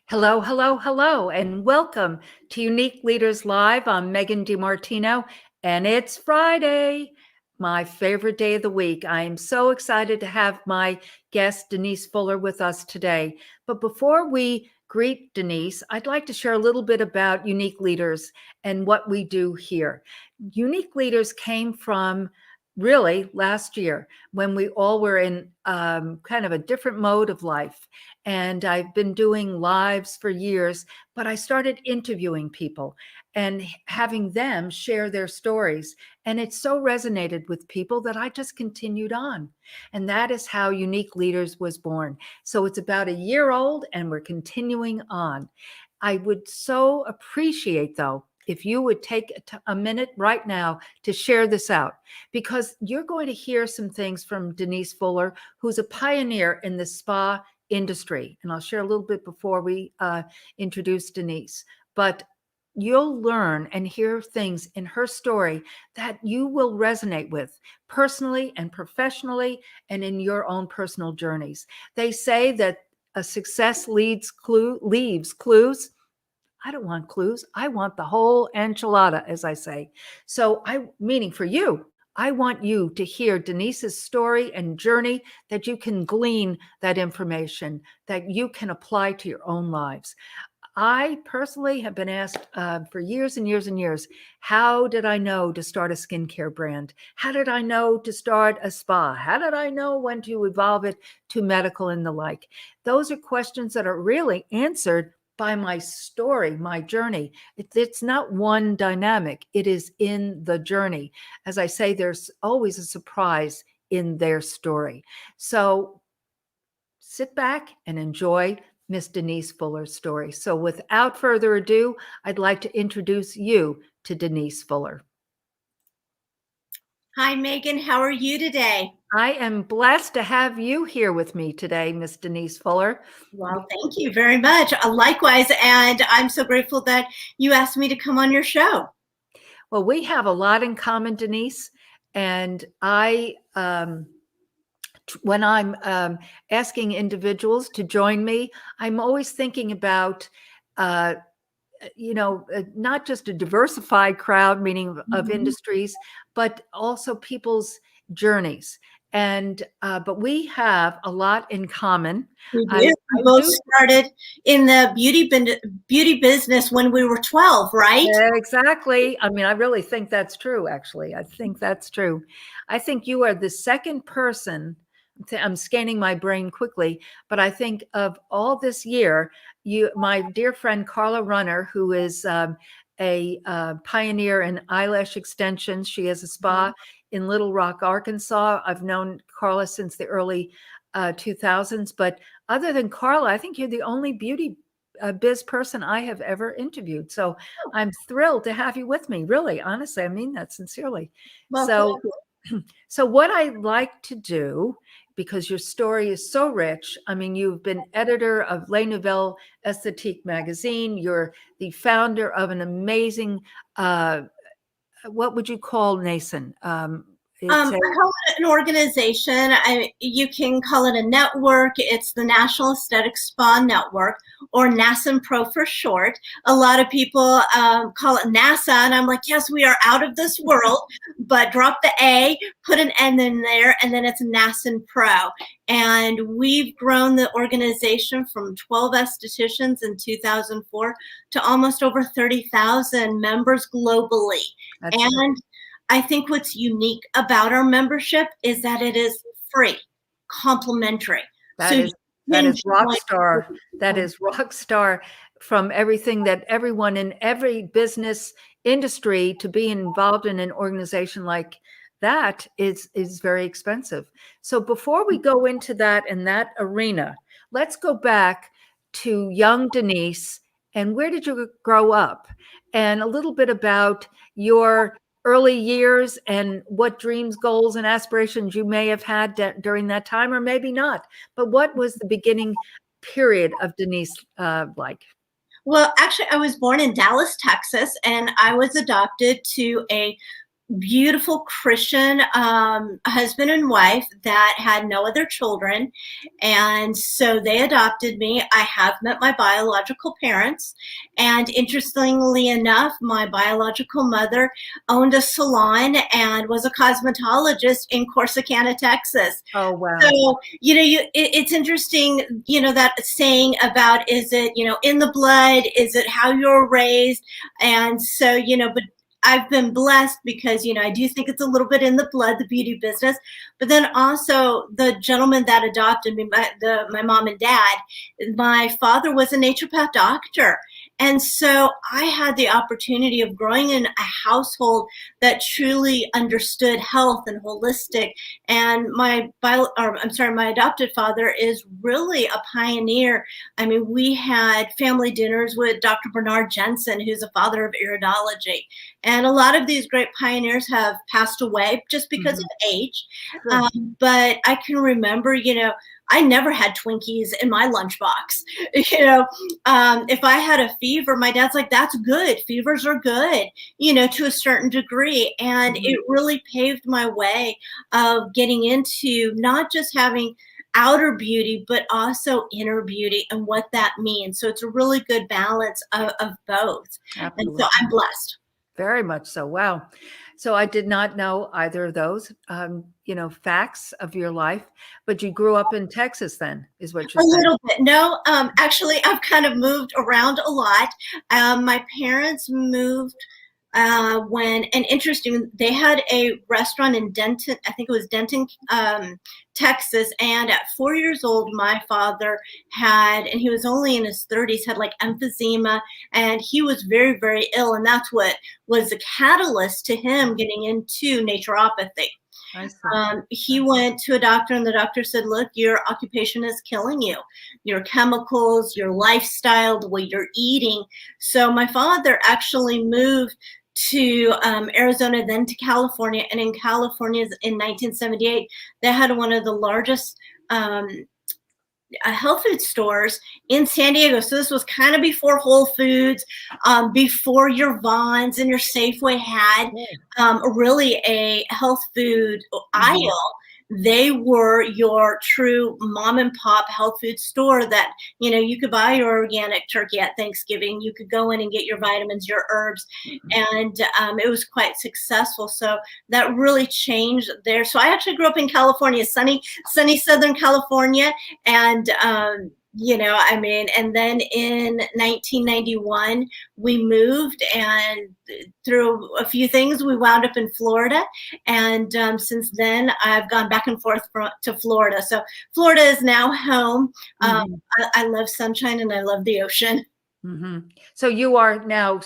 Hello, hello, hello, and welcome to Unique Leaders Live. I'm Megan DiMartino, and it's Friday, my favorite day of the week. I am so excited to have my guest, Denise Fuller, with us today. But before we greet Denise, I'd like to share a little bit about Unique Leaders and what we do here. Unique Leaders came from really last year when we all were in kind of a different mode of life. And I've been doing lives for years, but I started interviewing people and having them share their stories. And it so resonated with people that I just continued on. And that is how Unique Leaders was born. So it's about a year old and we're continuing on. I would so appreciate, though, if you would take a minute right now to share this out, because you're going to hear some things from Denise Fuller, who's a pioneer in the spa industry. And I'll share a little bit before we introduce Denise. But you'll learn and hear things in her story that you will resonate with personally and professionally and in your own personal journeys. They say that a success leaves clues. I don't want clues. I want the whole enchilada, as I say. So meaning for you, I want you to hear Denise's story and journey, that you can glean that information, that you can apply to your own lives. I personally have been asked for years and years and years, how did I know to start a skincare brand? How did I know to start a spa? How did I know when to evolve it to medical and the like? Those are questions that are really answered by my story, my journey. It's not one dynamic. It is in the journey. As I say, there's always a surprise in their story. So sit back and enjoy Miss Denise Fuller's story. So without further ado, I'd like to introduce you to Denise Fuller. Hi, Megan. How are you today? I am blessed to have you here with me today, Miss Denise Fuller. Well, thank you very much. Likewise, and I'm so grateful that you asked me to come on your show. Well, we have a lot in common, Denise, and when I'm asking individuals to join me, I'm always thinking about not just a diversified crowd, meaning of industries, but also people's journeys. And but we have a lot in common. We do. We both started in the beauty business when we were 12, right? Exactly. I mean, I really think that's true, actually. I think that's true. I think you are the second person. I'm scanning my brain quickly, but I think of all this year, my dear friend Carla Runner, who is a pioneer in eyelash extensions. She has a spa in Little Rock, Arkansas. I've known Carla since the early 2000s, but other than Carla, I think you're the only beauty biz person I have ever interviewed. So I'm thrilled to have you with me. Really, honestly, I mean that sincerely. Well, so what I like to do, because your story is so rich. I mean, you've been editor of Les Nouvelles Esthétiques magazine. You're the founder of an amazing, what would you call NASN? I call it an organization. You can call it a network. It's the National Aesthetic Spa Network, or NASN Pro for short. A lot of people call it NASA, and I'm like, yes, we are out of this world, but drop the A, put an N in there, and then it's NASN Pro. And we've grown the organization from 12 estheticians in 2004 to almost over 30,000 members globally. That's and I think what's unique about our membership is that it is free, complimentary. That is That is rock star. That is rock star, from everything that everyone in every business industry, to be involved in an organization like that is very expensive. So before we go into that in that arena, let's go back to young Denise, and where did you grow up? And a little bit about your early years and what dreams, goals, and aspirations you may have had during that time, or maybe not. But what was the beginning period of Denise like? Well, actually, I was born in Dallas, Texas, and I was adopted to a beautiful Christian husband and wife that had no other children. And so they adopted me. I have met my biological parents. And interestingly enough, my biological mother owned a salon and was a cosmetologist in Corsicana, Texas. Oh, wow. So, it's interesting, that saying about, is it, in the blood? Is it how you're raised? And so, but I've been blessed because, I do think it's a little bit in the blood, the beauty business. But then also the gentleman that adopted me, my mom and dad, my father was a naturopath doctor. And so I had the opportunity of growing in a household that truly understood health and holistic. And my adopted father is really a pioneer. I mean, we had family dinners with Dr. Bernard Jensen, who's a father of iridology. And a lot of these great pioneers have passed away just because of age. Sure. But I can remember, I never had Twinkies in my lunchbox. If I had a fever, my dad's like, that's good. Fevers are good, to a certain degree. And it really paved my way of getting into not just having outer beauty, but also inner beauty and what that means. So it's a really good balance of both. Absolutely. And so I'm blessed. Very much so. Wow. So I did not know either of those, facts of your life, but you grew up in Texas then, is what you're saying? A little bit. No, actually, I've kind of moved around a lot. My parents moved and interesting, they had a restaurant in Denton, I think it was Denton, Texas. And at 4 years old, my father and he was only in his 30s, had like emphysema, and he was very, very ill. And that's what was the catalyst to him getting into naturopathy. He went to a doctor, and the doctor said, look, your occupation is killing you, your chemicals, your lifestyle, the way you're eating. So my father actually moved to Arizona, then to California. And in California in 1978, they had one of the largest health food stores in San Diego. So this was kind of before Whole Foods, before your Vons and your Safeway had really a health food aisle. They were your true mom and pop health food store that, you could buy your organic turkey at Thanksgiving. You could go in and get your vitamins, your herbs, and it was quite successful. So that really changed there. So I actually grew up in California, sunny Southern California. And, and then in 1991, we moved, and through a few things, we wound up in Florida. And since then, I've gone back and forth to Florida. So Florida is now home. I love sunshine and I love the ocean. So you are now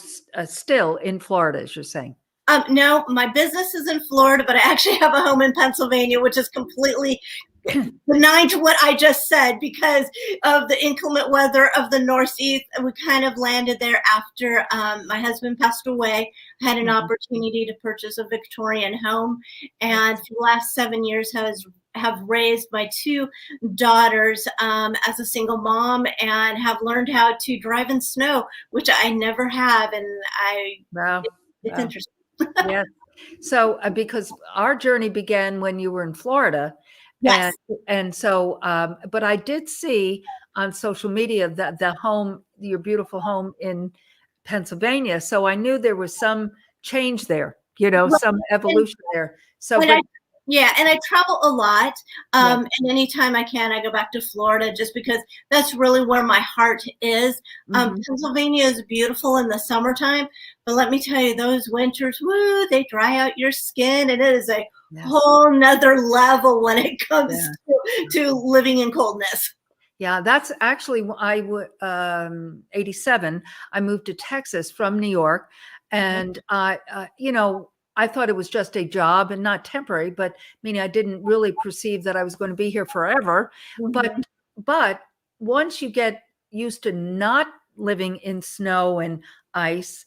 still in Florida, as you're saying? No, my business is in Florida, but I actually have a home in Pennsylvania, which is completely benign to what I just said because of the inclement weather of the Northeast. We kind of landed there after my husband passed away. I had an opportunity to purchase a Victorian home, and for the last 7 years have raised my two daughters as a single mom, and have learned how to drive in snow, which I never have. And it's interesting. Yes. So because our journey began when you were in Florida. Yes. And so, but I did see on social media that your beautiful home in Pennsylvania. So I knew there was some change there, some evolution there. So, and I travel a lot. And anytime I can, I go back to Florida just because that's really where my heart is. Pennsylvania is beautiful in the summertime, but let me tell you, those winters, they dry out your skin, and it is a whole nother level when it comes to living in coldness. Yeah, that's actually 87. I moved to Texas from New York, and I thought it was just a job and not temporary, but meaning I didn't really perceive that I was going to be here forever. But Mhm. but once you get used to not living in snow and ice,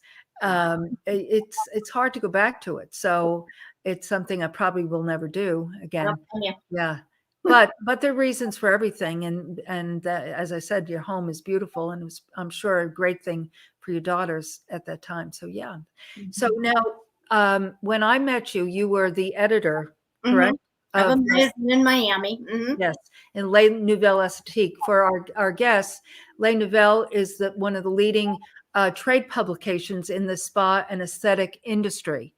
it's hard to go back to it. So it's something I probably will never do Yep. again. Yeah. Yeah. But there are reasons for everything, and as I said, your home is beautiful, and it was, I'm sure, a great thing for your daughters at that time. So yeah. So Mhm. now, when I met you, you were the editor, Mhm. correct? I have a Of magazine in Miami. Mhm. yes, in Les Nouvelles Esthétiques. For our guests, Les Nouvelles is one of the leading trade publications in the spa and aesthetic industry.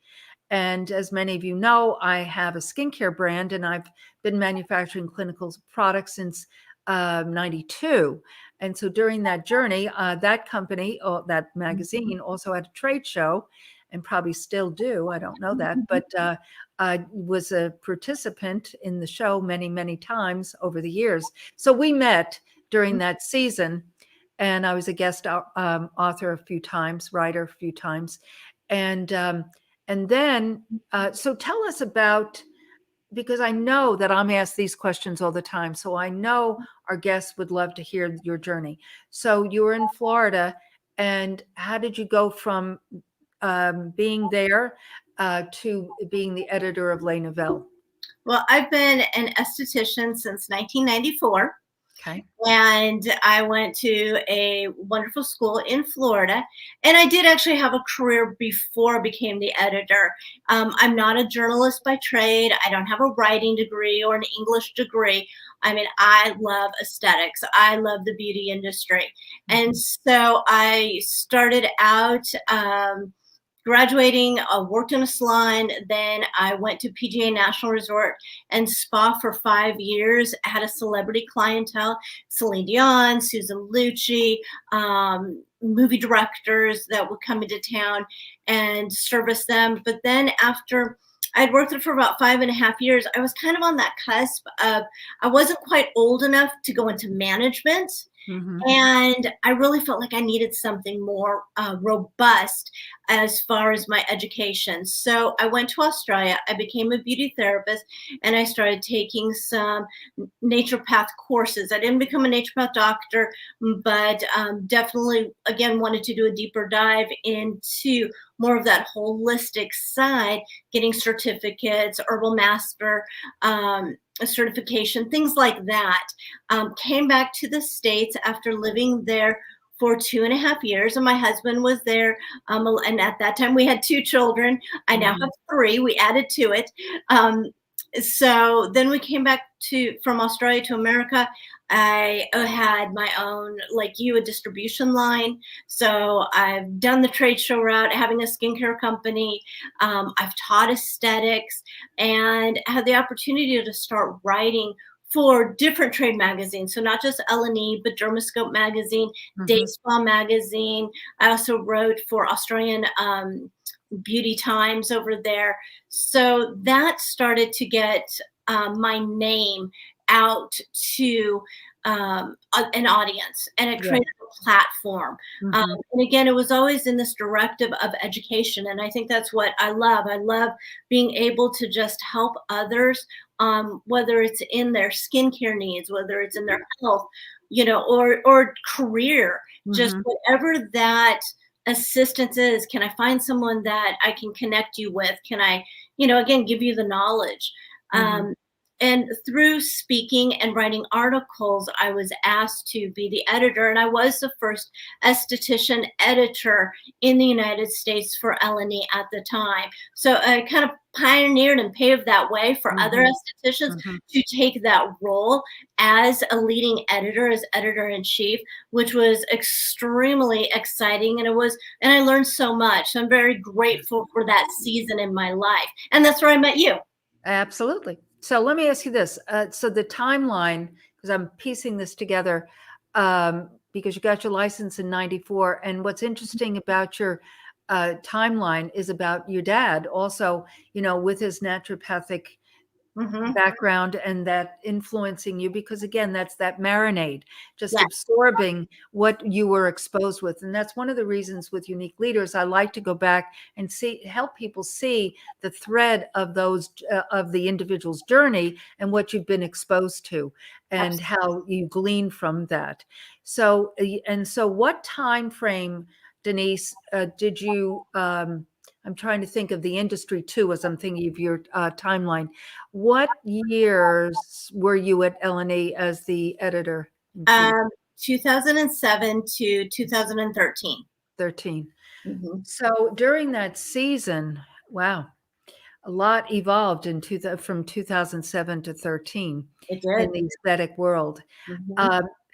And as many of you know, I have a skincare brand, and I've been manufacturing clinical products since 92. And so during that journey, that company, or that magazine, also had a trade show, and probably still do. I don't know that, but I was a participant in the show many, many times over the years. So we met during that season, and I was a guest author a few times, writer a few times, and then, so tell us about, because I know that I'm asked these questions all the time. So I know our guests would love to hear your journey. So you were in Florida, and how did you go from being there to being the editor of Les Nouvelles? Well, I've been an esthetician since 1994. Okay. And I went to a wonderful school in Florida. And I did actually have a career before I became the editor. I'm not a journalist by trade. I don't have a writing degree or an English degree. I mean, I love aesthetics. I love the beauty industry. And Mhm. so I started out graduating, worked in a salon. Then I went to PGA National Resort and Spa for 5 years. I had a celebrity clientele: Celine Dion, Susan Lucci, movie directors that would come into town and service them. But then after I'd worked there for about 5.5 years, I was kind of on that cusp of, I wasn't quite old enough to go into management. Mhm. And I really felt like I needed something more robust as far as my education. So I went to Australia. I became a beauty therapist, and I started taking some naturopath courses. I didn't become a naturopath doctor, but definitely, again, wanted to do a deeper dive into more of that holistic side, getting certificates, herbal master, a certification, things like that. Came back to the States after living there for 2.5 years, and my husband was there. And at that time, we had 2 children. I now have Mhm. 3. We added to it. So then we came back from Australia to America. I had my own, like you, a distribution line. So I've done the trade show route, having a skincare company. I've taught aesthetics, and had the opportunity to start writing for different trade magazines. So not just L&E, but Dermoscope magazine, Day Mhm. Spa magazine. I also wrote for Australian Beauty Times over there. So that started to get my name out to an audience, and it Yeah. created a platform. Mhm. And again, it was always in this directive of education. And I think that's what I love. I love being able to just help others, whether it's in their skincare needs, whether it's in their health, or career, just Mhm. whatever that assistance is. Can I find someone that I can connect you with? Can I, again, give you the knowledge? Mhm. Um, and through speaking and writing articles, I was asked to be the editor, and I was the first esthetician editor in the United States for L&E at the time. So I kind of pioneered and paved that way for other Mhm. estheticians Mhm. to take that role as a leading editor, as editor in chief, which was extremely exciting. And I learned so much. So I'm very grateful for that season in my life. And that's where I met you. Absolutely. So let me ask you this. So the timeline, because I'm piecing this together, because you got your license in 94. And what's interesting about your timeline is about your dad also, with his naturopathic background and that influencing you, because again, that's that marinade, just Yeah. absorbing what you were exposed with. And that's one of the reasons with Unique Leaders, I like to go back and help people see the thread of those of the individual's journey and what you've been exposed to and how you glean from that. So what time frame, Denise, did you I'm trying to think of the industry too, as I'm thinking of your timeline. What years were you at L&E as the editor in chief? 2007 to 2013. 13. So during that season, wow, a lot evolved from 2007 to 13 It did. in the aesthetic world.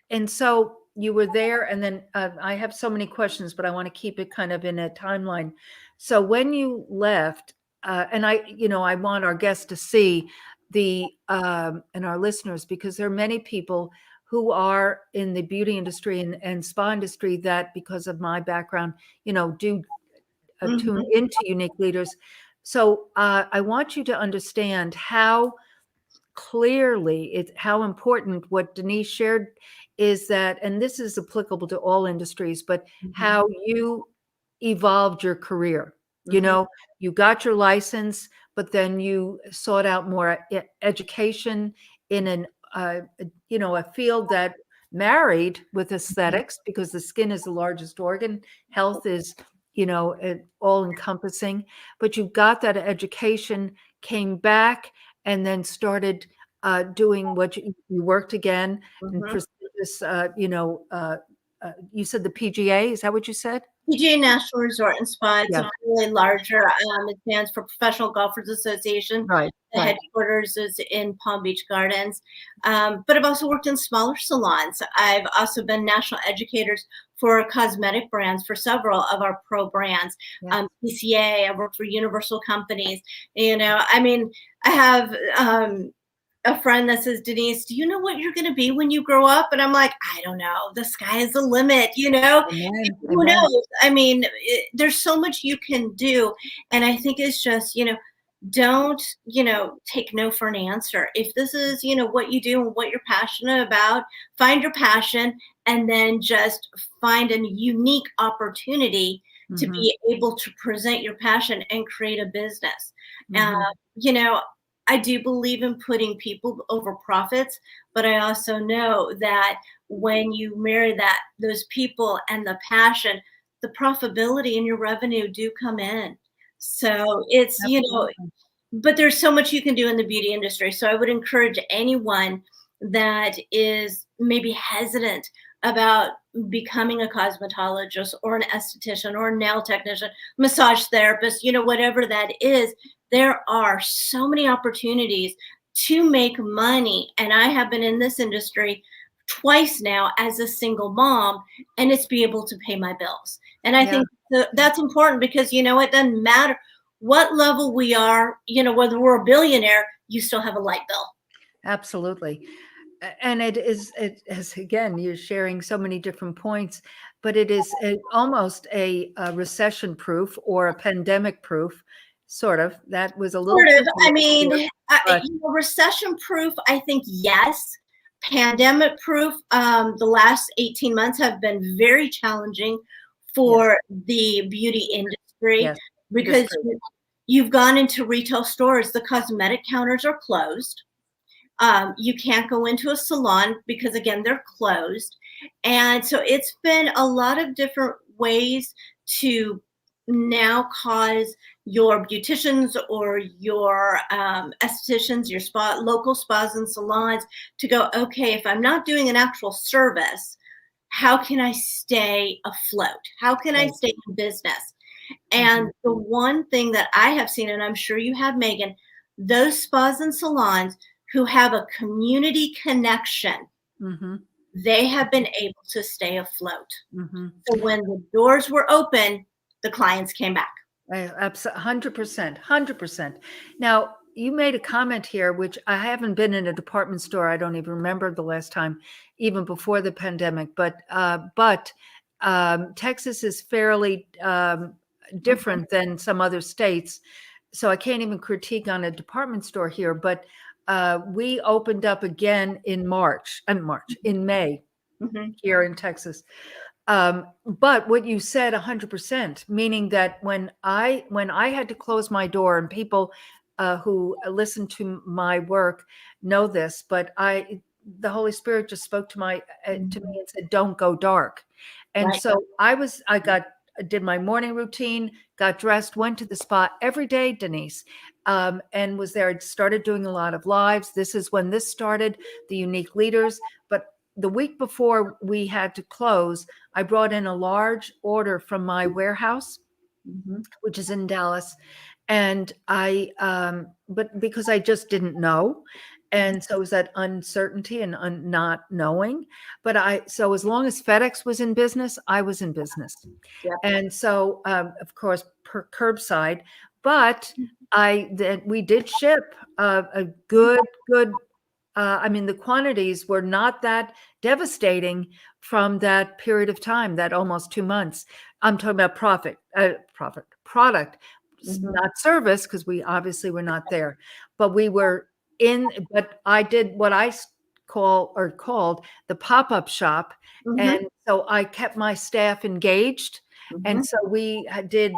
And so you were there, and then I have so many questions, but I want to keep it kind of in a timeline. So when you left, and I want our guests to see and our listeners, because there are many people who are in the beauty industry and spa industry that, because of my background, do tune into Unique Leaders. So I want you to understand how clearly how important what Denise shared is that, and this is applicable to all industries, but how you evolved your career. You got your license, but then you sought out more education in a field that married with aesthetics, because the skin is the largest organ. Health is, all encompassing, but you got that education, came back, and then started doing what you worked again in prestigious, you said the PGA, is that what you said? PGA National Resort and Spa. It's a really larger, it stands for Professional Golfers Association. Right. The headquarters is in Palm Beach Gardens. But I've also worked in smaller salons. I've also been national educators for cosmetic brands, for several of our pro brands. PCA, I've worked for Universal Companies. I have a friend that says, Denise, do you know what you're going to be when you grow up? And I'm like, I don't know. The sky is the limit, Amen. Who knows? There's so much you can do. And I think it's just, don't, take no for an answer. If this is, what you do and what you're passionate about, find your passion, and then just find a unique opportunity to be able to present your passion and create a business. I do believe in putting people over profits, but I also know that when you marry those people and the passion, the profitability and your revenue do come in. So it's, but there's so much you can do in the beauty industry. So I would encourage anyone that is maybe hesitant about becoming a cosmetologist or an esthetician or a nail technician, massage therapist, whatever that is, there are so many opportunities to make money. And I have been in this industry twice now as a single mom, and it's be able to pay my bills. And I think that's important, because, it doesn't matter what level we are, whether we're a billionaire, you still have a light bill. Absolutely. And it is, again, you're sharing so many different points, but it is almost a recession proof or a pandemic proof, sort of. That was a little. Recession proof, I think, yes. Pandemic proof, the last 18 months have been very challenging for the beauty industry, because you've gone into retail stores, the cosmetic counters are closed. You can't go into a salon because, again, they're closed. And so it's been a lot of different ways to now cause your beauticians or your estheticians, your local spas and salons to go, okay, if I'm not doing an actual service, how can I stay afloat? How can I stay in business? And the one thing that I have seen, and I'm sure you have, Megan, those spas and salons who have a community connection, they have been able to stay afloat. So when the doors were open, the clients came back. 100%. Now, you made a comment here, which I haven't been in a department store. I don't even remember the last time, even before the pandemic. But Texas is fairly different than some other states. So I can't even critique on a department store here. But We opened up again in May Mhm. here in Texas. But what you said 100%, meaning that when I had to close my door, and people who listen to my work know this, but the Holy Spirit just spoke to me and said, "Don't go dark." And Right. so I did my morning routine, got dressed, went to the spa every day, Denise, and was there. I started doing a lot of lives. This is when this started, the Unique Leaders. But the week before we had to close, I brought in a large order from my warehouse, which is in Dallas. And but because I just didn't know. And so it was that uncertainty and not knowing. So as long as FedEx was in business, I was in business. Yep. And so, of course, per curbside, but we did ship a good, I mean, the quantities were not that devastating from that period of time, that almost 2 months. I'm talking about product, not service, because we obviously were not there. But but I did what I called the pop-up shop. And so I kept my staff engaged. And so we did,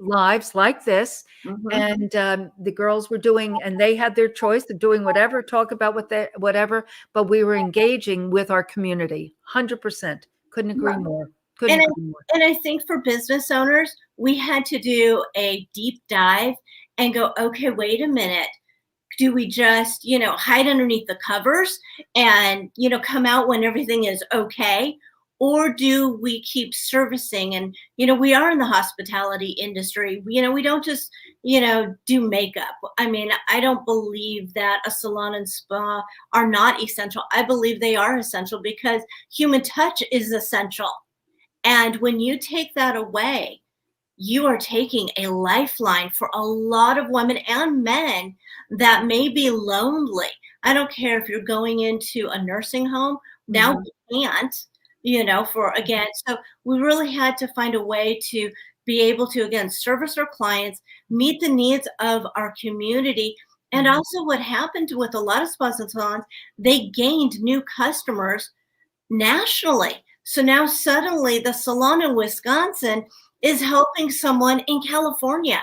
lives like this. And the girls were doing, and they had their choice of doing whatever, talk about whatever, but we were engaging with our community. 100%. Couldn't agree more. Couldn't agree more. And I think for business owners, we had to do a deep dive and go, okay, wait a minute. Do we just, hide underneath the covers and, come out when everything is okay? Or do we keep servicing? And, we are in the hospitality industry. We don't just, do makeup. I mean, I don't believe that a salon and spa are not essential. I believe they are essential because human touch is essential. And when you take that away, you are taking a lifeline for a lot of women and men that may be lonely. I don't care if you're going into a nursing home. Now we can't, so we really had to find a way to be able to, again, service our clients, meet the needs of our community. And also what happened with a lot of spas and salons, they gained new customers nationally. So now suddenly the salon in Wisconsin is helping someone in California.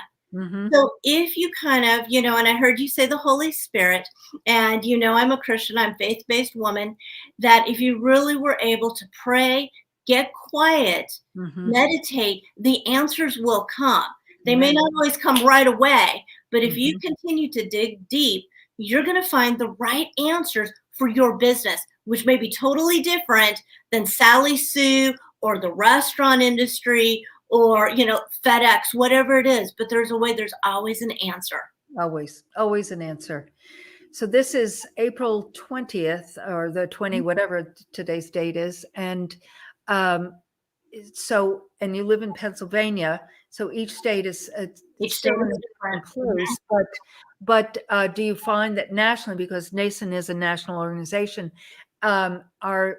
So if you kind of, and I heard you say the Holy Spirit, and I'm a Christian, I'm faith-based woman, that if you really were able to pray, get quiet, meditate, the answers will come. They may not always come right away, but if you continue to dig deep, you're going to find the right answers for your business, which may be totally different than Sally Sue or the restaurant industry or, FedEx, whatever it is. But there's always an answer. Always an answer. So this is April 20th or the 20, whatever today's date is. And and you live in Pennsylvania. So each state is Each state is a different place. But do you find that nationally, because NASAN is a national organization, are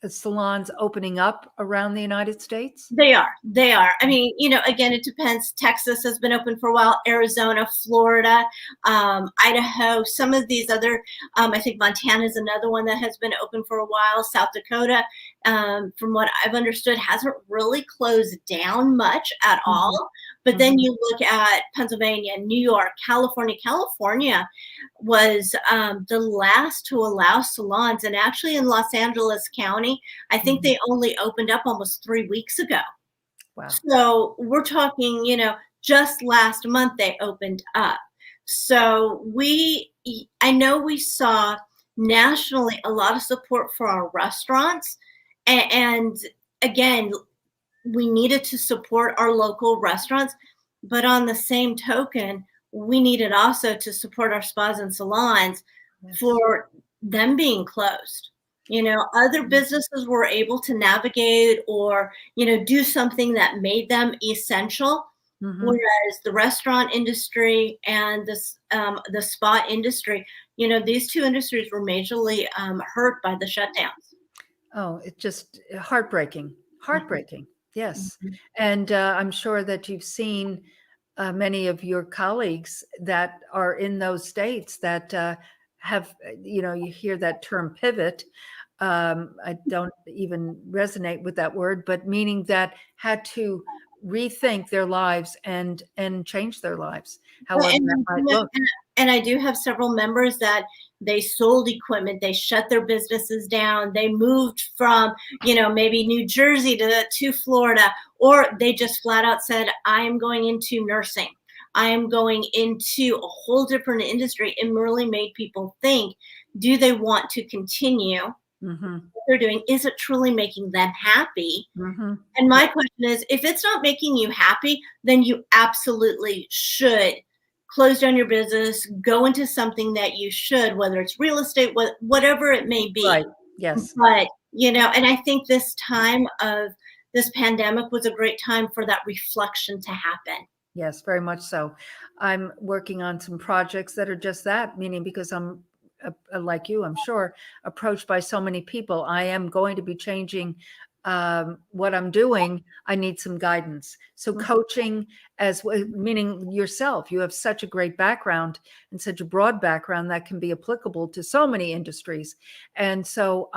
salons opening up around the United States? They are. I mean, again, it depends. Texas has been open for a while, Arizona, Florida, Idaho, some of these other, I think Montana is another one that has been open for a while. South Dakota, from what I've understood, hasn't really closed down much at all. But then you look at Pennsylvania, New York, California. California was the last to allow salons. And actually in Los Angeles County, I think they only opened up almost 3 weeks ago. Wow. So we're talking, just last month they opened up. So I know we saw nationally a lot of support for our restaurants. And again, we needed to support our local restaurants, but on the same token, we needed also to support our spas and salons for them being closed. Other businesses were able to navigate or, do something that made them essential, whereas the restaurant industry and the spa industry, these two industries were majorly hurt by the shutdowns. Oh, it's just heartbreaking. Yes. And I'm sure that you've seen many of your colleagues that are in those states that have, you hear that term pivot. I don't even resonate with that word, but meaning that had to rethink their lives and change their lives, Well, however that might look. and I do have several members that they sold equipment, they shut their businesses down, they moved from, maybe New Jersey to Florida, or they just flat out said, I am going into nursing. I am going into a whole different industry, and really made people think, do they want to continue Mm-hmm. what they're doing? Is it truly making them happy? Mm-hmm. And my question is, if it's not making you happy, then you absolutely should close down your business, go into something that you should, whether it's real estate, whatever it may be. Right. Yes. But, and I think this time of this pandemic was a great time for that reflection to happen. Yes, very much so. I'm working on some projects that are just that, meaning because I'm like you, I'm sure, approached by so many people. I am going to be changing what I'm doing. I need some guidance. So coaching, meaning yourself, you have such a great background and such a broad background that can be applicable to so many industries. And so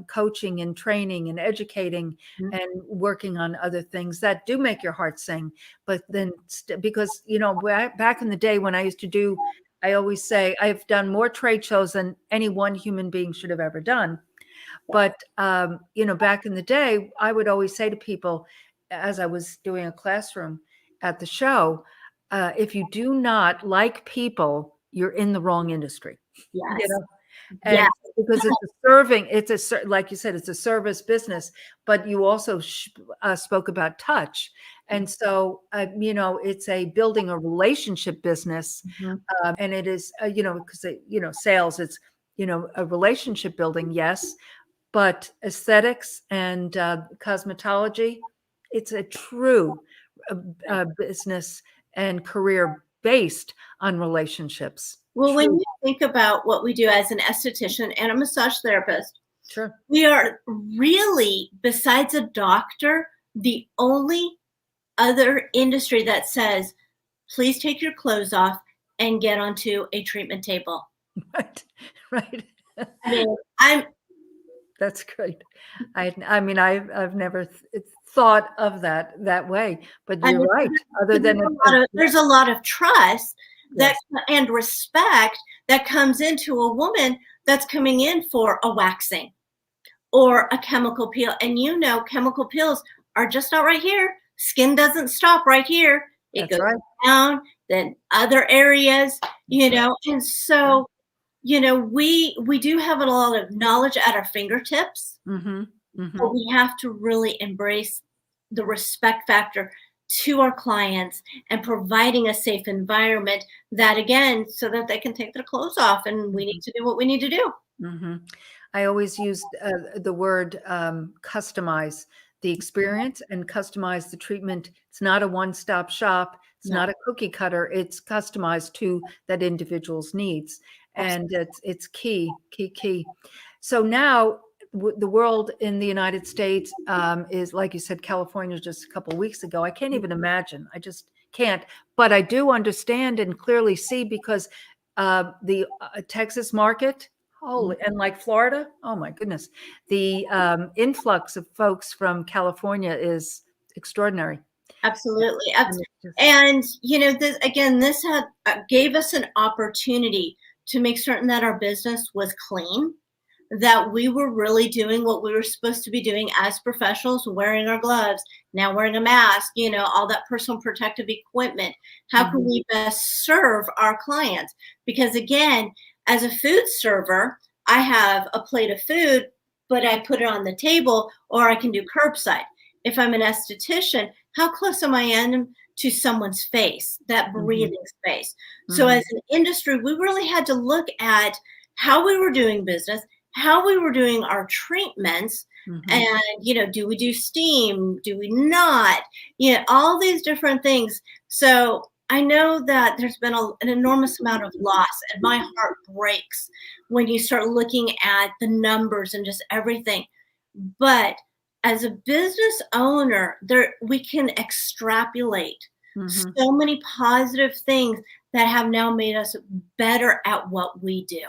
coaching and training and educating and working on other things that do make your heart sing. But then because, back in the day when I used to do, I always say I've done more trade shows than any one human being should have ever done. But, back in the day, I would always say to people, as I was doing a classroom at the show, if you do not like people, you're in the wrong industry. Yes. And yes. Because like you said, it's a service business, but you also spoke about touch. And so, it's building a relationship business. And it is, because, sales, it's, a relationship building. Yes. But aesthetics and cosmetology, it's a true business and career based on relationships. Well, when you think about what we do as an esthetician and a massage therapist, sure, we are really, besides a doctor, the only other industry that says, please take your clothes off and get onto a treatment table. Right. I mean, that's great. I mean, I've never thought of that way, but you're right. Other than there's a lot of trust and respect that comes into a woman that's coming in for a waxing or a chemical peel. And chemical peels are just not right here. Skin doesn't stop right here. It goes down, then other areas, and so, we do have a lot of knowledge at our fingertips, but we have to really embrace the respect factor to our clients and providing a safe environment that, again, so that they can take their clothes off, and we need to do what we need to do. I always use the word customize the experience and customize the treatment. It's not a one-stop shop. It's not a cookie cutter. It's customized to that individual's needs. And it's key. So now the world in the United States is, like you said, California just a couple of weeks ago. I can't even imagine. I just can't. But I do understand and clearly see, because the Texas market, and like Florida, oh my goodness, the influx of folks from California is extraordinary. Absolutely. And, this gave us an opportunity to make certain that our business was clean, that we were really doing what we were supposed to be doing as professionals, wearing our gloves, now wearing a mask, all that personal protective equipment. How can we best serve our clients? Because, again, as a food server, I have a plate of food, but I put it on the table, or I can do curbside. If I'm an esthetician, how close am I to someone's face, that breathing space? So as an industry, we really had to look at how we were doing business, how we were doing our treatments, and, do we do steam? Do we not? All these different things. So I know that there's been an enormous amount of loss, and my heart breaks when you start looking at the numbers and just everything. But as a business owner, we can extrapolate So many positive things that have now made us better at what we do.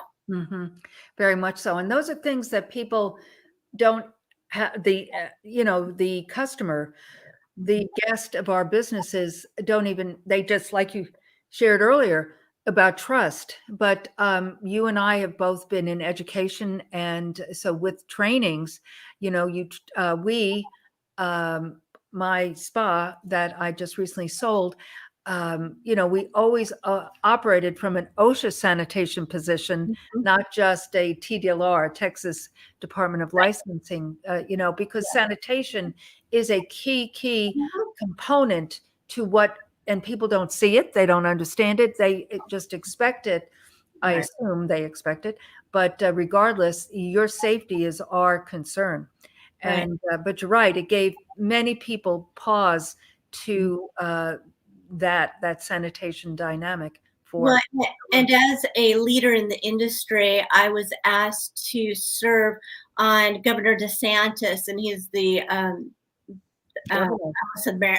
Very much so. And those are things that people don't have, the the customer, the guest of our businesses don't even, they just, like you shared earlier about trust. But you and I have both been in education, and so with trainings, we my spa that I just recently sold, we always operated from an OSHA sanitation position, not just a TDLR, Texas Department of Licensing, because sanitation is a key component to what, and people don't see it, they don't understand it, they just expect it. I assume they expect it, but regardless, your safety is our concern. And but you're right, it gave many people pause to that sanitation dynamic for. Well, and as a leader in the industry, I was asked to serve on Governor DeSantis, and he's the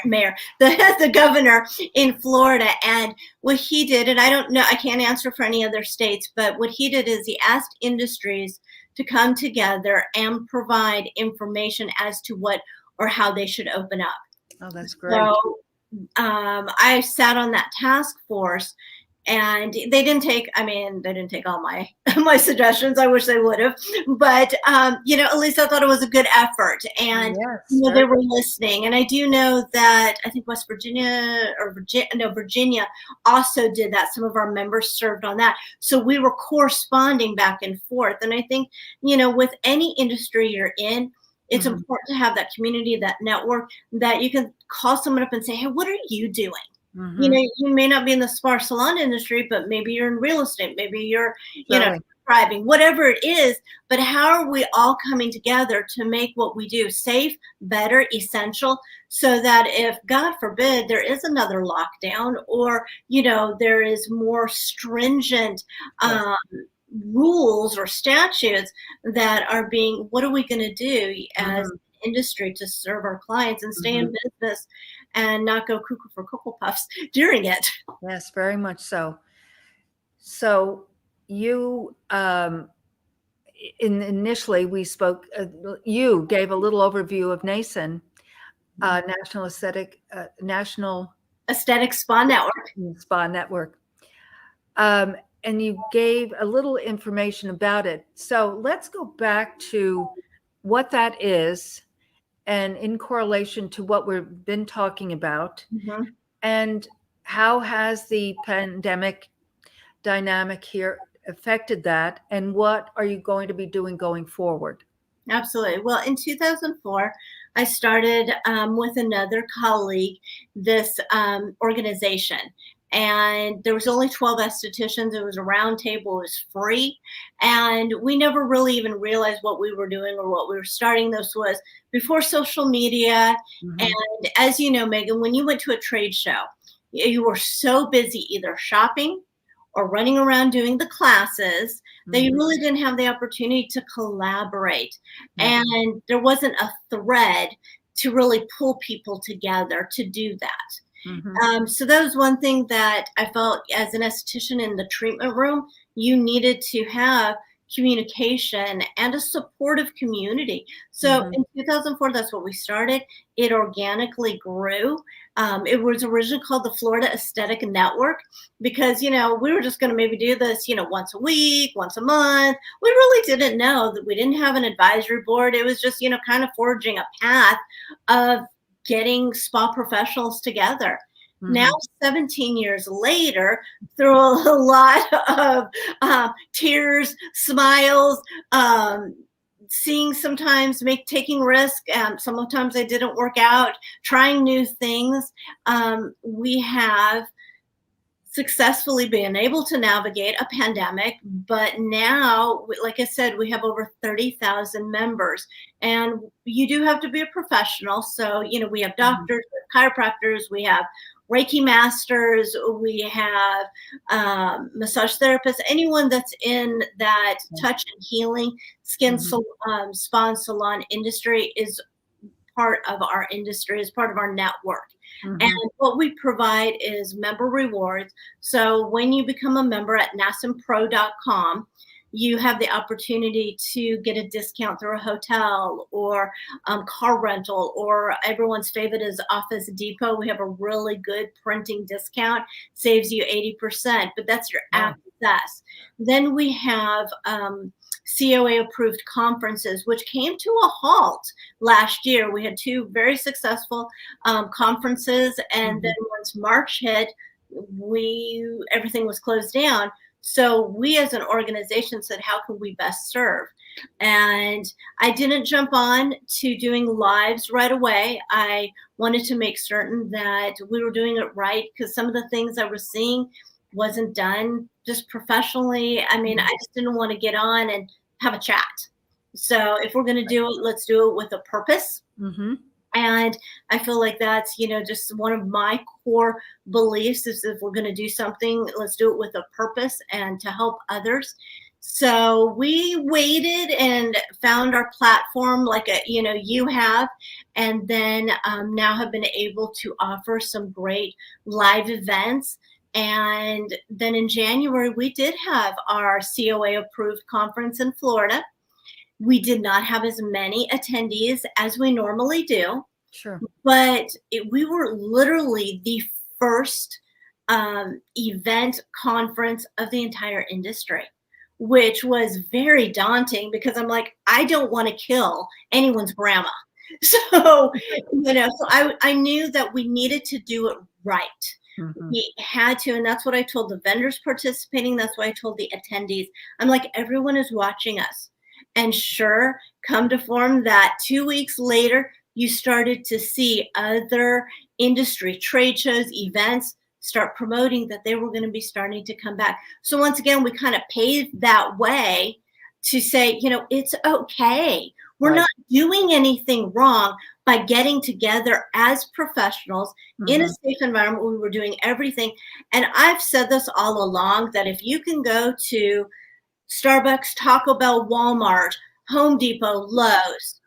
mayor, the governor in Florida. And what he did, and I don't know, I can't answer for any other states, but what he did is he asked industries to come together and provide information as to what or how they should open up. Oh, that's great. So I sat on that task force, and they didn't take all my my suggestions. I wish they would have, but at least I thought it was a good effort, and they were listening. And I do know that I think West Virginia or Virginia also did that. Some of our members served on that, so we were corresponding back and forth. And I think with any industry you're in, it's important to have that community, that network, that you can call someone up and say, hey, what are you doing? You may not be in the spa salon industry, but maybe you're in real estate, maybe you're, driving, whatever it is. But how are we all coming together to make what we do safe, better, essential, so that if, God forbid, there is another lockdown, or, there is more stringent rules or statutes that are being, what are we going to do as an industry to serve our clients and stay in business and not go cuckoo for Cocoa Puffs during it? Yes, very much so. So you, initially we spoke, you gave a little overview of NASAN, National Aesthetic Spa Network. And you gave a little information about it. So let's go back to what that is, and in correlation to what we've been talking about, and how has the pandemic dynamic here affected that, and what are you going to be doing going forward? Absolutely. Well, in 2004, I started with another colleague this organization. And there was only 12 estheticians. It was a round table. It was free. And we never really even realized what we were doing or what we were starting. This was before social media. And as you know, Megan, when you went to a trade show, you were so busy either shopping or running around doing the classes that you really didn't have the opportunity to collaborate. And there wasn't a thread to really pull people together to do that. So that was one thing that I felt as an esthetician in the treatment room, you needed to have communication and a supportive community. So in 2004, that's what we started. It organically grew. It was originally called the Florida Aesthetic Network because, we were just going to maybe do this, once a week, once a month. We really didn't know that we didn't have an advisory board. It was just, kind of forging a path of getting spa professionals together. Now, 17 years later, through a lot of tears, smiles, seeing sometimes taking risks, sometimes they didn't work out, trying new things, we have successfully been able to navigate a pandemic. But now, like I said, we have over 30,000 members, and you do have to be a professional. So, we have doctors, chiropractors, we have Reiki masters, we have massage therapists, anyone that's in that touch and healing, skin, spa and salon industry is part of our industry, is part of our network. And Mhm. what we provide is member rewards. So when you become a member at nasenpro.com, you have the opportunity to get a discount through a hotel or car rental, or everyone's favorite is Office Depot. We have a really good printing discount, saves you 80%, but that's your Wow. access. Then we have COA approved conferences, which came to a halt last year. We had 2 very successful conferences, and then Mhm. once March hit, everything was closed down. So we as an organization said, how can we best serve? And I didn't jump on to doing lives right away. I wanted to make certain that we were doing it right, because some of the things I was seeing wasn't done just professionally. I mean, I Mhm. just didn't want to get on and have a chat. So if we're going to do it, let's do it with a purpose. Mhm. And I feel like that's, just one of my core beliefs is, if we're going to do something, let's do it with a purpose and to help others. So we waited and found our platform like you have, and then now have been able to offer some great live events. And then in January, we did have our COA approved conference in Florida. We did not have as many attendees as we normally do, Sure. but we were literally the first event conference of the entire industry, which was very daunting, because I'm like, I don't want to kill anyone's grandma. So, I knew that we needed to do it right. Mhm. We had to, and that's what I told the vendors participating. That's what I told the attendees. I'm like, everyone is watching us. And sure, come to form that 2 weeks later, you started to see other industry trade shows, events start promoting that they were going to be starting to come back. So once again, we kind of paved that way to say, it's okay. We're Right. not doing anything wrong by getting together as professionals in a Mhm. safe environment. We were doing everything. And I've said this all along, that if you can go to Starbucks, Taco Bell, Walmart, Home Depot, Lowe's,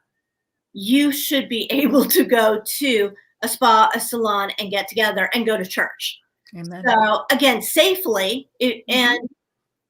you should be able to go to a spa, a salon, and get together and go to church. Amen. So again, safely. Mhm. And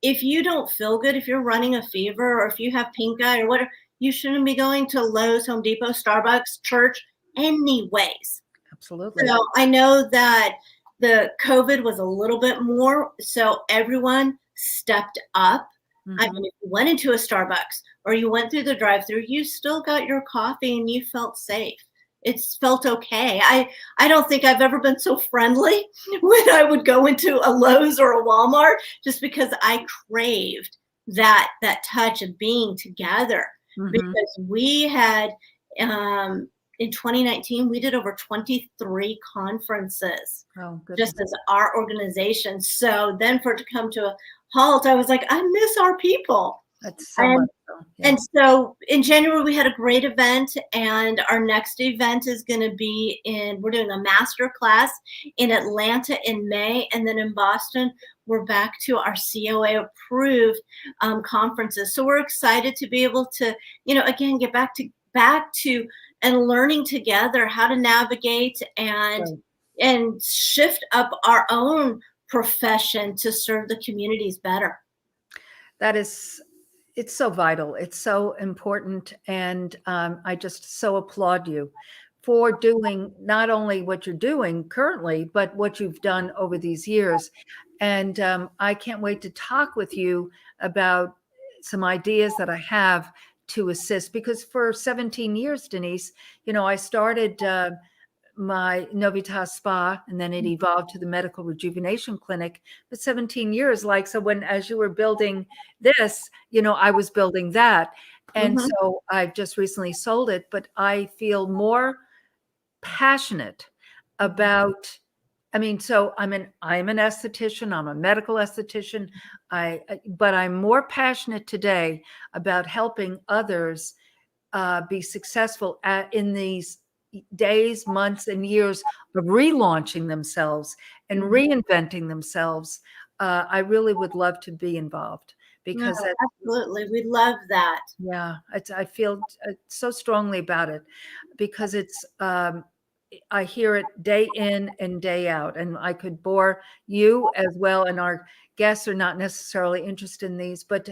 if you don't feel good, if you're running a fever, or if you have pink eye or whatever, you shouldn't be going to Lowe's, Home Depot, Starbucks, church, anyways. Absolutely. So I know that the COVID was a little bit more, so everyone stepped up. I Mhm. mean, if you went into a Starbucks or you went through the drive-through, you still got your coffee and you felt safe. It's felt okay. I don't think I've ever been so friendly when I would go into a Lowe's or a Walmart, just because I craved that touch of being together. Mhm. Because we had in 2019, we did over 23 conferences Oh, goodness. just as our organization. So then for it to come to a halt, I was like, I miss our people. That's so And much so. Yeah. and so in January, we had a great event, and our next event is going to be we're doing a master class in Atlanta in May. And then in Boston, we're back to our COA approved conferences. So we're excited to be able to, again, get back to and learning together how to navigate and Right. shift up our own profession to serve the communities better. That is, it's so vital. It's so important. And I just so applaud you for doing not only what you're doing currently, but what you've done over these years. And I can't wait to talk with you about some ideas that I have to assist, because for 17 years, Denise, I started my Novitas Spa, and then it evolved to the Medical Rejuvenation Clinic for 17 years. Like, so when, as you were building this, I was building that. And Mhm. so I've just recently sold it, but I feel more passionate about, so I'm an esthetician, I'm a medical esthetician. But I'm more passionate today about helping others be successful in these days, months, and years of relaunching themselves and Mhm. reinventing themselves. I really would love to be involved, No, because absolutely. We love that. I feel so strongly about it, because I hear it day in and day out, and I could bore you as well, and our guests are not necessarily interested in these, but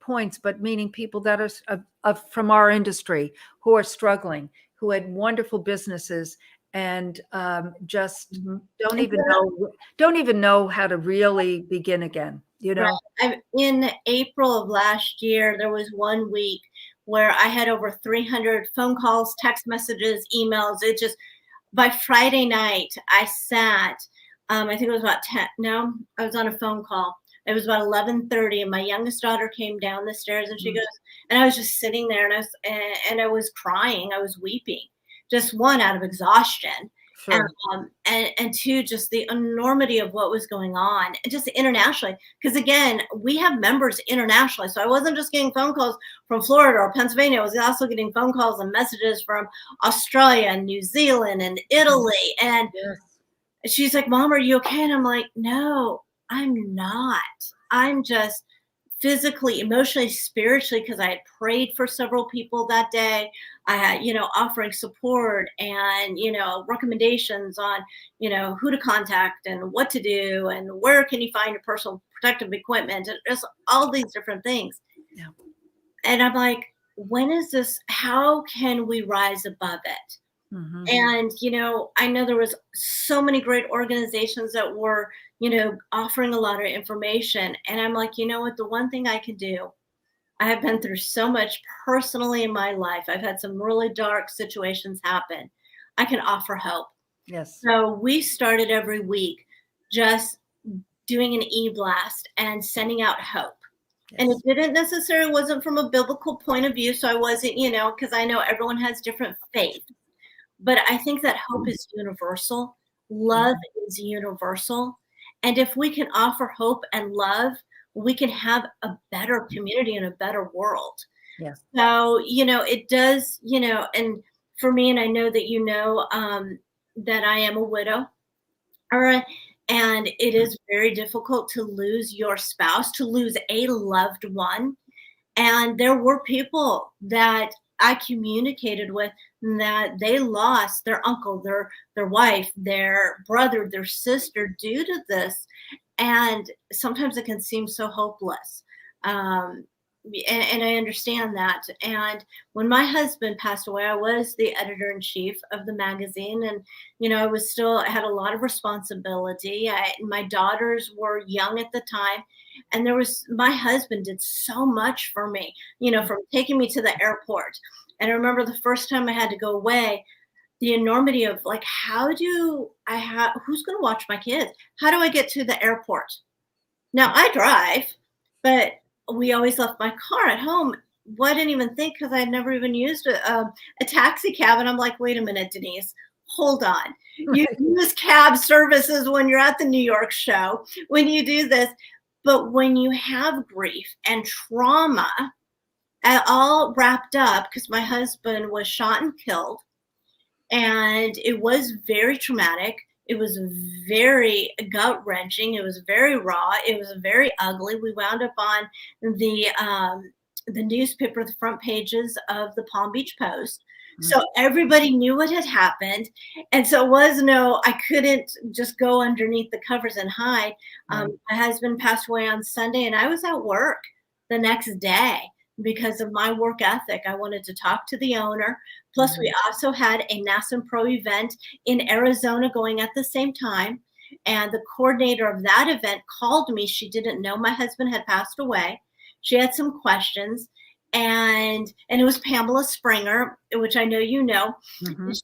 points, but meaning people that are from our industry who are struggling, who had wonderful businesses and just don't even know how to really begin again. You know, right. In April of last year, there was 1 week where I had over 300 phone calls, text messages, emails. It just, by Friday night, I sat, I think it was about 10, no, I was on a phone call. It was about 11:30, and my youngest daughter came down the stairs, and she goes, and I was just sitting there, and I was crying, I was weeping, just one, out of exhaustion, and sure. and two, just the enormity of what was going on, and just internationally. Because again, we have members internationally, so I wasn't just getting phone calls from Florida or Pennsylvania. I was also getting phone calls and messages from Australia and New Zealand and Italy. And Yes. she's like, "Mom, are you okay?" And I'm like, "No, I'm not. I'm just physically, emotionally, spiritually," because I had prayed for several people that day. I had, offering support and, recommendations on, who to contact and what to do and where can you find your personal protective equipment and just all these different things. Yeah. And I'm like, when is this? How can we rise above it? Mm-hmm. And, I know there was so many great organizations that were, offering a lot of information. And I'm like, you know what? The one thing I can do, I have been through so much personally in my life. I've had some really dark situations happen. I can offer hope. Yes. So we started every week just doing an e-blast and sending out hope. Yes. And it didn't necessarily, wasn't from a biblical point of view. So I wasn't, because I know everyone has different faith. But I think that hope is universal. Love is universal. And if we can offer hope and love, we can have a better community and a better world. Yes. So, it does, and for me, and I know that that I am a widow. All right. And it is very difficult to lose your spouse, to lose a loved one. And there were people that I communicated with that they lost their uncle, their wife, their brother, their sister due to this. And sometimes it can seem so hopeless. And I understand that. And when my husband passed away, I was the editor in chief of the magazine. And, I had a lot of responsibility. My daughters were young at the time. And my husband did so much for me, from taking me to the airport. And I remember the first time I had to go away, the enormity of like, who's going to watch my kids? How do I get to the airport? Now I drive, but we always left my car at home. Well, I didn't even think, because I had never even used a taxi cab. And I'm like, wait a minute, Denise, hold on. You use cab services when you're at the New York show, when you do this. But when you have grief and trauma all wrapped up, because my husband was shot and killed, and it was very traumatic. It was very gut-wrenching. It was very raw. It was very ugly. We wound up on the newspaper, the front pages of the Palm Beach Post. So everybody knew what had happened. And so it was I couldn't just go underneath the covers and hide. My husband passed away on Sunday, and I was at work the next day because of my work ethic. I wanted to talk to the owner. Plus, we also had a NASM Pro event in Arizona going at the same time. And the coordinator of that event called me. She didn't know my husband had passed away. She had some questions. And it was Pamela Springer, which I know you know.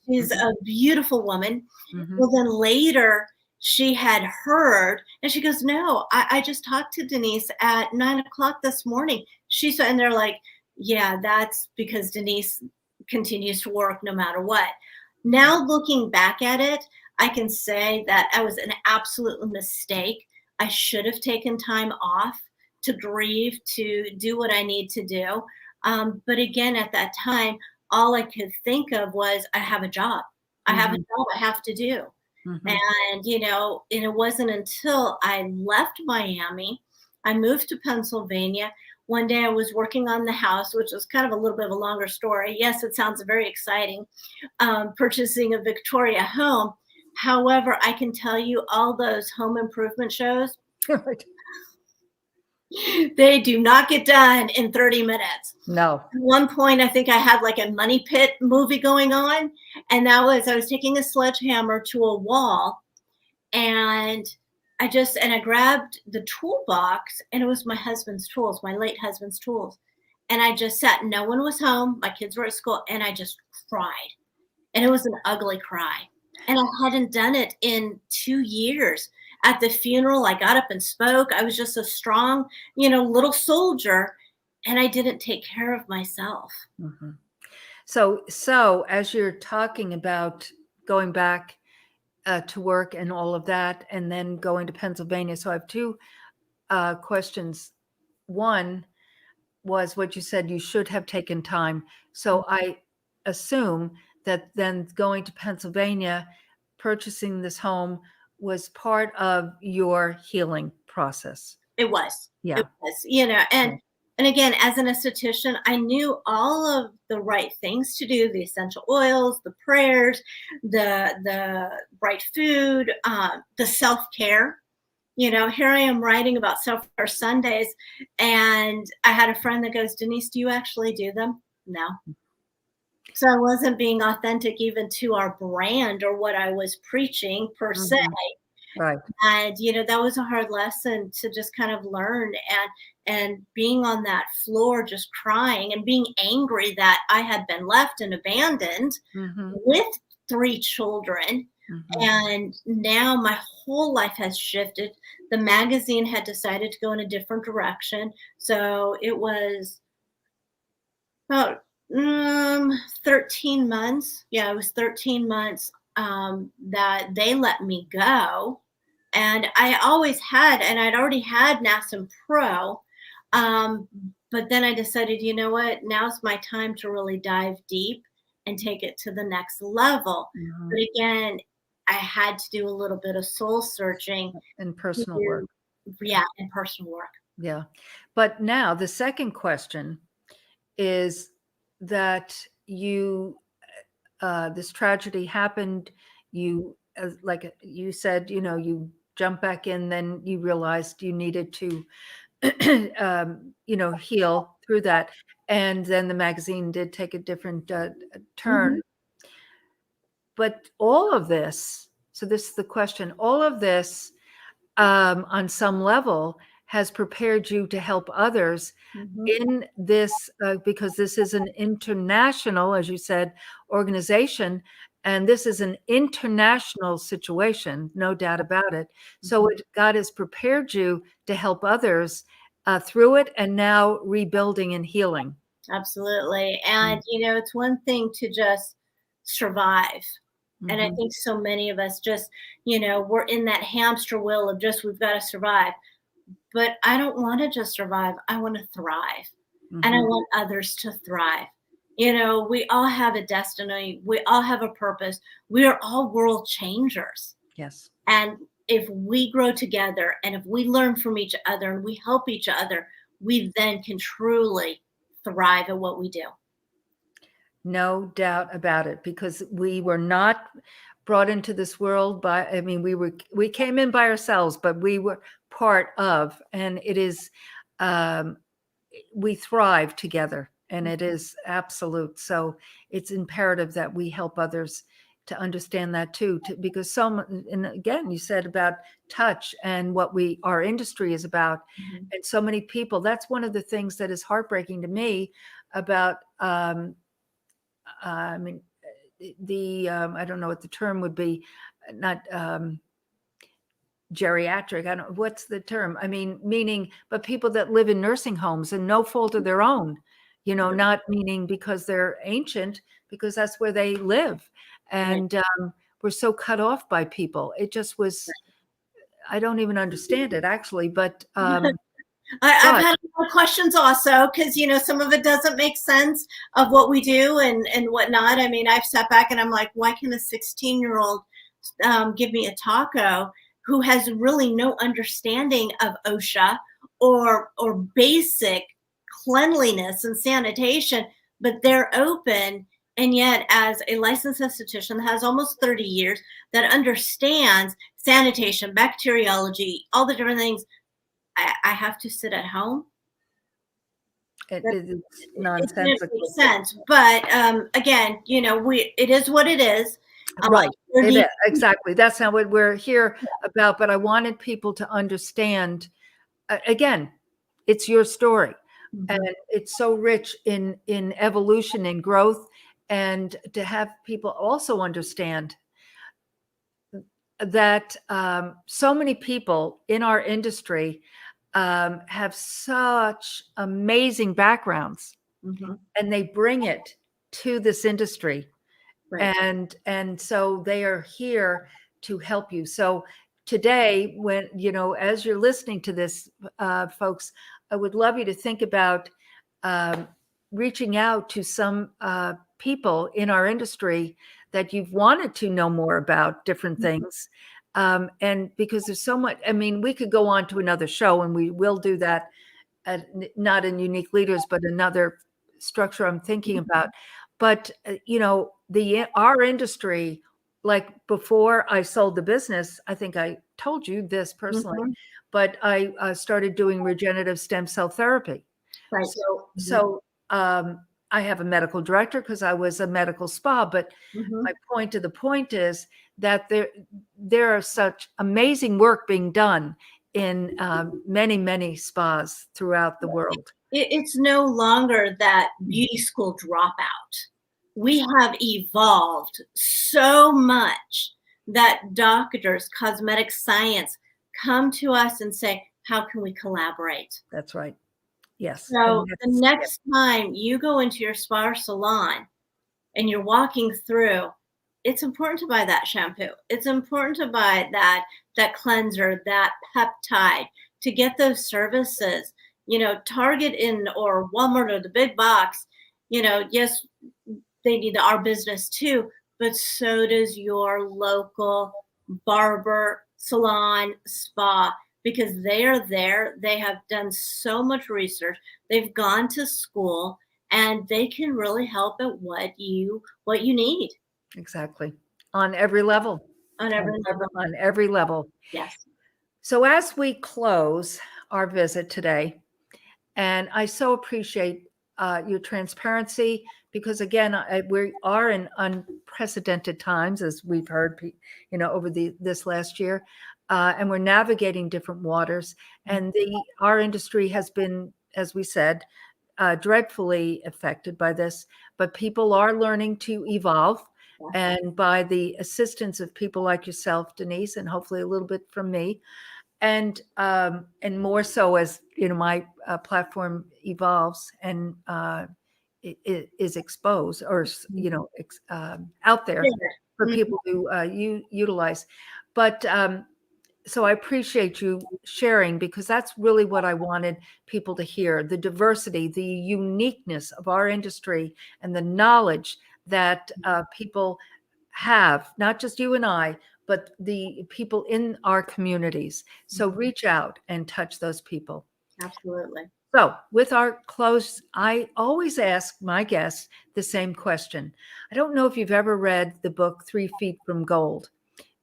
She's a beautiful woman. Well, then later she had heard, and she goes, "No, I just talked to Denise at 9:00 this morning." And they're like, "Yeah, that's because Denise continues to work no matter what." Now looking back at it, I can say that I was an absolute mistake. I should have taken time off to grieve, to do what I need to do. But again, at that time, all I could think of was, I have a job. I have a job I have to do. And, and it wasn't until I left Miami, I moved to Pennsylvania, one day I was working on the house, which was kind of a little bit of a longer story. Yes, it sounds very exciting, purchasing a Victoria home. However, I can tell you all those home improvement shows, Right. they do not get done in 30 minutes. No. At one point, I think I had like a money pit movie going on. And that was, I was taking a sledgehammer to a wall, and I grabbed the toolbox, and it was my husband's tools, my late husband's tools. And I just sat, no one was home. My kids were at school, and I just cried. And it was an ugly cry. And I hadn't done it in 2 years. At the funeral, I got up and spoke. I was just a strong, little soldier, and I didn't take care of myself. Mm-hmm. So as you're talking about going back to work and all of that, and then going to Pennsylvania, so I have two questions. One was what you said, you should have taken time. So I assume that then going to Pennsylvania, purchasing this home was part of your healing process. It was. Yeah. It was, and again, as an esthetician, I knew all of the right things to do, the essential oils, the prayers, the right food, the self-care. Here I am writing about self-care Sundays, and I had a friend that goes, Denise, do you actually do them? No. So I wasn't being authentic even to our brand or what I was preaching per se. Right. And, that was a hard lesson to just kind of learn, and being on that floor, just crying and being angry that I had been left and abandoned with 3 children. And now my whole life has shifted. The magazine had decided to go in a different direction. So it was about 13 months. Yeah, it was 13 months that they let me go. And I always had, and I'd already had NASM Pro. But then I decided, you know what, now's my time to really dive deep and take it to the next level. But again, I had to do a little bit of soul searching and personal work. Yeah, and personal work. Yeah. But now the second question is that this tragedy happened, you, like you said, you jump back in, then you realized you needed to, heal through that. And then the magazine did take a different turn. But all of this, so this is the question, all of this on some level has prepared you to help others in this, because this is an international, as you said, organization, and this is an international situation, no doubt about it. So God has prepared you to help others through it, and now rebuilding and healing. Absolutely. And, it's one thing to just survive. And I think so many of us just, we're in that hamster wheel of just, we've got to survive. But I don't want to just survive. I want to thrive. And I want others to thrive. We all have a destiny. We all have a purpose. We are all world changers. Yes. And if we grow together, and if we learn from each other, and we help each other, we then can truly thrive at what we do. No doubt about it, because we were not brought into this world we came in by ourselves, but we were part of, and it is, we thrive together, and it is absolute. So it's imperative that we help others to understand that too, because and again, you said about touch and what our industry is about, and so many people, that's one of the things that is heartbreaking to me about, I don't know what the term would be, not geriatric. I don't, what's the term? Meaning, but people that live in nursing homes and no fault of their own, not meaning because they're ancient, because that's where they live. And we're so cut off by people. It just was, I don't even understand it actually, but I've had a lot of questions also, because, some of it doesn't make sense of what we do and whatnot. I've sat back and I'm like, why can a 16-year-old give me a taco who has really no understanding of OSHA or basic cleanliness and sanitation, but they're open. And yet, as a licensed esthetician that has almost 30 years, that understands sanitation, bacteriology, all the different things, I have to sit at home. It's nonsensical. It makes sense. But again, it is what it is. Right. It is. Exactly. That's not what we're here about. But I wanted people to understand, again, it's your story. And it's so rich in evolution and growth, and to have people also understand that so many people in our industry have such amazing backgrounds, and they bring it to this industry. Right. And so they are here to help you. So today, when, as you're listening to this, folks, I would love you to think about reaching out to some people in our industry that you've wanted to know more about different things. And because there's so much, I mean, we could go on to another show, and we will do that, not in Unique Leaders, but another structure I'm thinking about. But, our industry, like before I sold the business, I think I told you this personally, but I started doing regenerative stem cell therapy. Right. So I have a medical director because I was a medical spa, but my point to the point is that there are such amazing work being done in many, many spas throughout the world. It's no longer that beauty school dropout. We have evolved so much that doctors, cosmetic science come to us and say, how can we collaborate? That's right. Yes. So the next time you go into your spa or salon and you're walking through, it's important to buy that shampoo. It's important to buy that cleanser, that peptide, to get those services. Target or Walmart or the big box, yes, they need our business too, but so does your local barber, salon, spa, because they are there. They have done so much research. They've gone to school, and they can really help at what you need. Exactly. On every level. On every level. On every level. Yes. So as we close our visit today, and I so appreciate your transparency, because again, we are in unprecedented times, as we've heard, over this last year, and we're navigating different waters. And our industry has been, as we said, dreadfully affected by this, but people are learning to evolve. And by the assistance of people like yourself, Denise, and hopefully a little bit from me, and more so as my platform evolves and it is exposed, or out there for people to utilize. But so I appreciate you sharing, because that's really what I wanted people to hear: the diversity, the uniqueness of our industry, and the knowledge that people have, not just you and I, but the people in our communities. So reach out and touch those people. Absolutely. So with our close, I always ask my guests the same question. I don't know if you've ever read the book 3 Feet from Gold.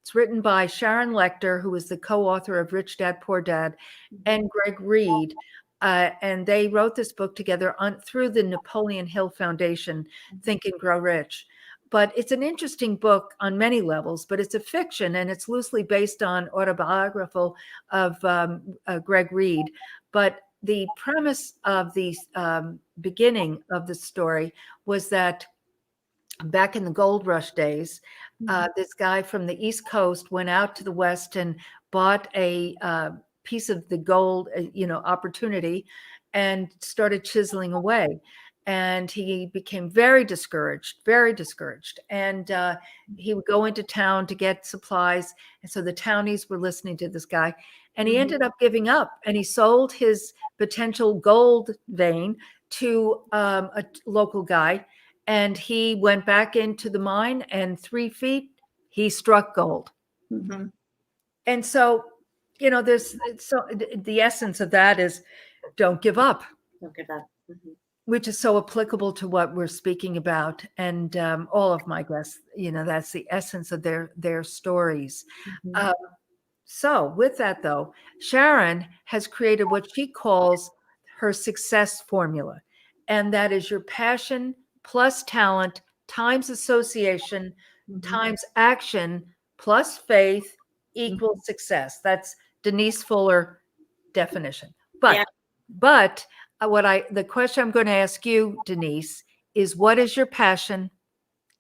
It's written by Sharon Lechter, who is the co-author of Rich Dad, Poor Dad, and Greg Reed. And they wrote this book together through the Napoleon Hill Foundation, Think and Grow Rich. But it's an interesting book on many levels, but it's a fiction, and it's loosely based on autobiographical of Greg Reed. But the premise of the beginning of the story was that back in the gold rush days, this guy from the East Coast went out to the West and bought a piece of the gold, opportunity, and started chiseling away. And he became very discouraged. And he would go into town to get supplies. And so the townies were listening to this guy. And he ended up giving up, and he sold his potential gold vein to a local guy. And he went back into the mine, and 3 feet, he struck gold. And so, the essence of that is, don't give up. Don't give up. which is so applicable to what we're speaking about. And all of my guests, that's the essence of their stories. So with that, though, Sharon has created what she calls her success formula. And that is your passion plus talent times association times action plus faith equals success. That's Denise Fuller definition. But the question I'm going to ask you, Denise, is what is your passion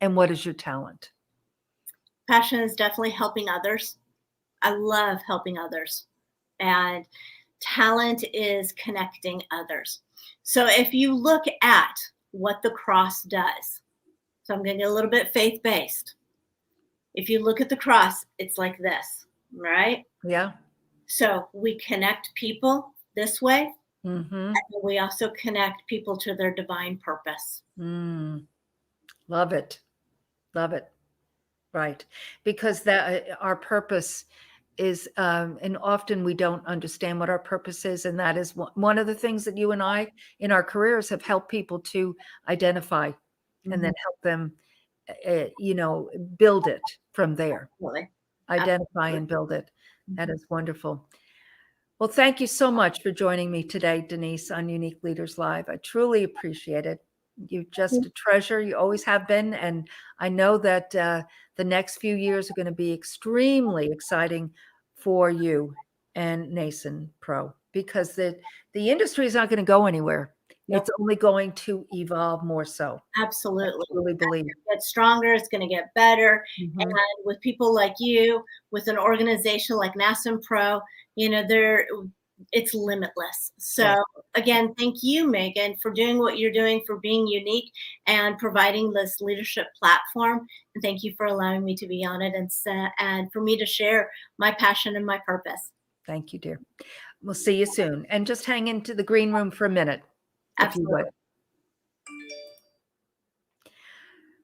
and what is your talent? Passion is definitely helping others. I love helping others. And talent is connecting others. So if you look at what the cross does, so I'm going to get a little bit faith-based. If you look at the cross, it's like this, right? Yeah. So we connect people this way. Mm-hmm. And we also connect people to their divine purpose. Love it. Love it. Right. Because that our purpose is, and often we don't understand what our purpose is. And that is one of the things that you and I in our careers have helped people to identify and then help them, build it from there. Absolutely. Identify and build it. That is wonderful. Well, thank you so much for joining me today, Denise, on Unique Leaders Live. I truly appreciate it. You're just a treasure. You always have been. And I know that the next few years are going to be extremely exciting for you and Nason Pro, because the industry is not going to go anywhere. Yep. It's only going to evolve more so. Absolutely. I really believe it's going to get stronger. It's going to get better. And with people like you, with an organization like NASM Pro, it's limitless. So again, thank you, Megan, for doing what you're doing, for being unique and providing this leadership platform. And thank you for allowing me to be on it and for me to share my passion and my purpose. Thank you, dear. We'll see you soon. And just hang into the green room for a minute. Absolutely. If you would.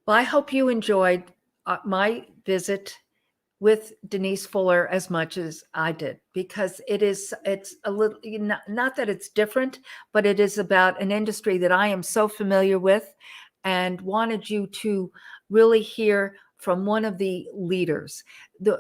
Well, I hope you enjoyed my visit with Denise Fuller as much as I did, because it's a little, not that it's different, but it is about an industry that I am so familiar with, and wanted you to really hear from one of the leaders,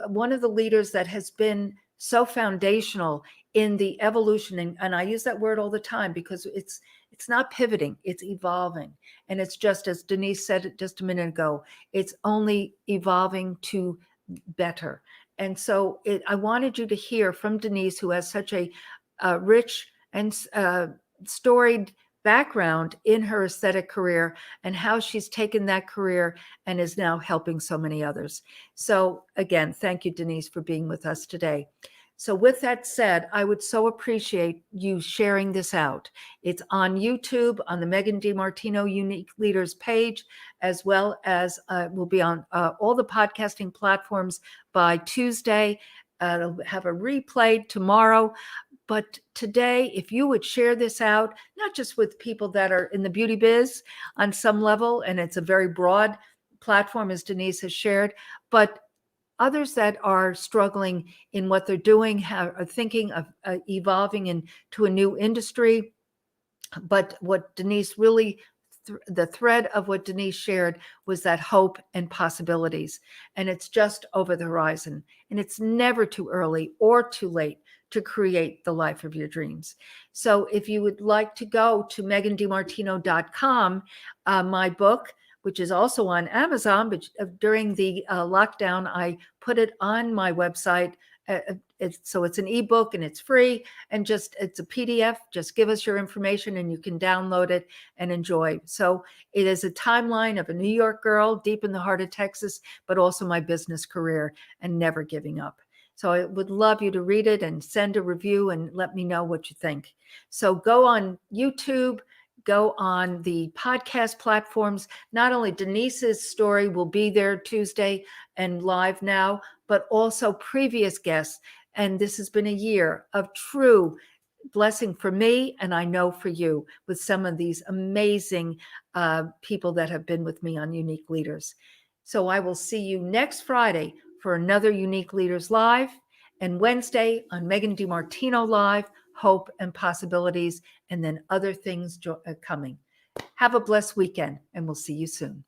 one of the leaders that has been so foundational in the evolution. And I use that word all the time because it's not pivoting, it's evolving. And it's just, as Denise said just a minute ago, it's only evolving to better. And so I wanted you to hear from Denise, who has such a rich and storied background in her aesthetic career, and how she's taken that career and is now helping so many others. So again, thank you, Denise, for being with us today. So with that said, I would so appreciate you sharing this out. It's on YouTube, on the Megan DiMartino Unique Leaders page, as well as will be on all the podcasting platforms by Tuesday. It'll have a replay tomorrow. But today, if you would share this out, not just with people that are in the beauty biz on some level, and it's a very broad platform, as Denise has shared, but others that are struggling in what they're doing, are thinking of evolving into a new industry. But what Denise really, the thread of what Denise shared was that hope and possibilities. And it's just over the horizon. And it's never too early or too late to create the life of your dreams. So if you would like to go to megandimartino.com, my book, which is also on Amazon, but during the lockdown, I put it on my website. So it's an ebook and it's free, and it's a PDF. Just give us your information and you can download it and enjoy. So it is a timeline of a New York girl deep in the heart of Texas, but also my business career and never giving up. So I would love you to read it and send a review and let me know what you think. So go on YouTube, go on the podcast platforms. Not only Denise's story will be there Tuesday and live now, but also previous guests. And this has been a year of true blessing for me, and I know for you, with some of these amazing people that have been with me on Unique Leaders. So I will see you next Friday for another Unique Leaders Live, and Wednesday on Megan DiMartino Live hope, and possibilities, and then other things coming. Have a blessed weekend, and we'll see you soon.